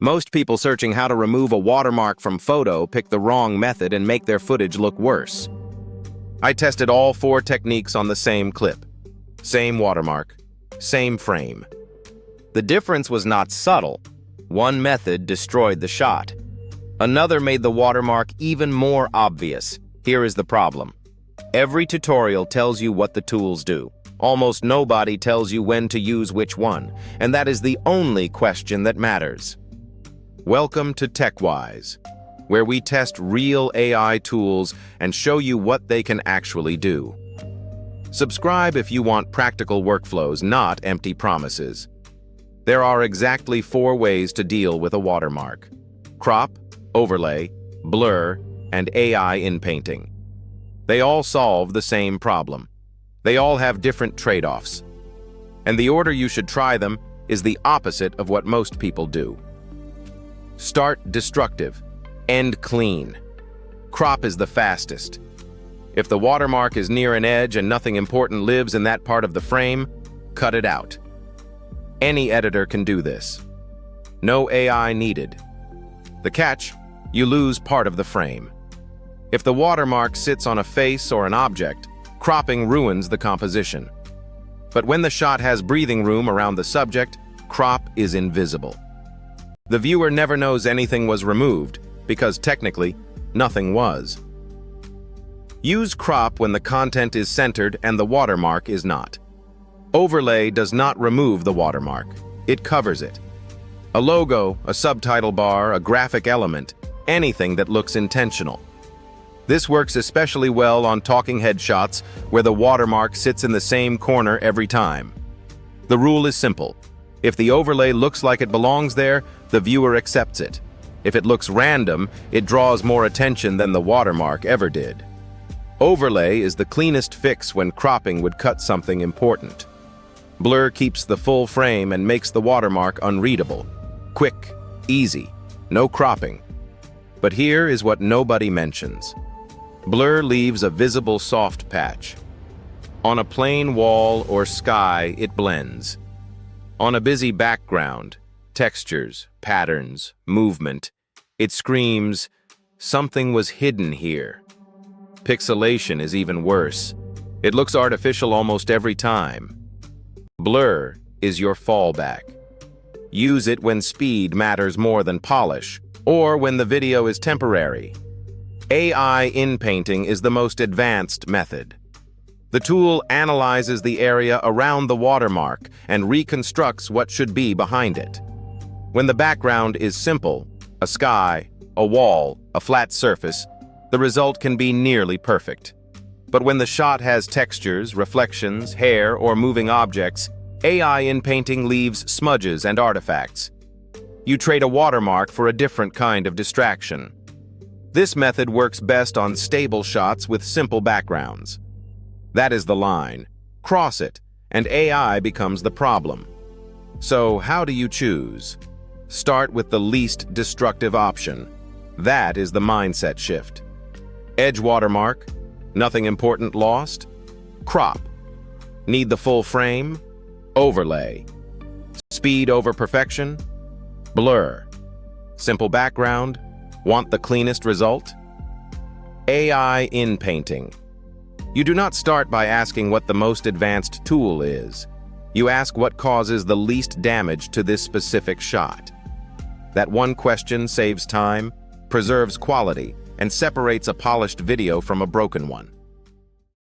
Most people searching how to remove a watermark from photo pick the wrong method and make their footage look worse. I tested all 4 techniques on the same clip. Same watermark, same frame. The difference was not subtle. One method destroyed the shot. Another made the watermark even more obvious. Here is the problem. Every tutorial tells you what the tools do. Almost nobody tells you when to use which one, and that is the only question that matters. Welcome to TechWise, where we test real AI tools and show you what they can actually do. Subscribe if you want practical workflows, not empty promises. There are exactly 4 ways to deal with a watermark: crop, overlay, blur, and AI inpainting. They all solve the same problem. They all have different trade-offs. And the order you should try them is the opposite of what most people do. Start destructive, end clean. Crop is the fastest. If the watermark is near an edge and nothing important lives in that part of the frame, cut it out. Any editor can do this. No AI needed. The catch: you lose part of the frame. If the watermark sits on a face or an object, cropping ruins the composition. But when the shot has breathing room around the subject, crop is invisible. The viewer never knows anything was removed, because technically, nothing was. Use crop when the content is centered and the watermark is not. Overlay does not remove the watermark. It covers it. A logo, a subtitle bar, a graphic element, anything that looks intentional. This works especially well on talking head shots where the watermark sits in the same corner every time. The rule is simple. If the overlay looks like it belongs there, the viewer accepts it. If it looks random, it draws more attention than the watermark ever did. Overlay is the cleanest fix when cropping would cut something important. Blur keeps the full frame and makes the watermark unreadable. Quick, easy, no cropping. But here is what nobody mentions. Blur leaves a visible soft patch. On a plain wall or sky, it blends. On a busy background, textures, patterns, movement, it screams, something was hidden here. Pixelation is even worse. It looks artificial almost every time. Blur is your fallback. Use it when speed matters more than polish, or when the video is temporary. AI inpainting is the most advanced method. The tool analyzes the area around the watermark and reconstructs what should be behind it. When the background is simple, a sky, a wall, a flat surface, the result can be nearly perfect. But when the shot has textures, reflections, hair, or moving objects, AI inpainting leaves smudges and artifacts. You trade a watermark for a different kind of distraction. This method works best on stable shots with simple backgrounds. That is the line. Cross it, and AI becomes the problem. So how do you choose? Start with the least destructive option. That is the mindset shift. Edge watermark, nothing important lost. Crop. Need the full frame? Overlay. Speed over perfection? Blur. Simple background? Want the cleanest result? AI inpainting. You do not start by asking what the most advanced tool is. You ask what causes the least damage to this specific shot. That one question saves time, preserves quality, and separates a polished video from a broken one.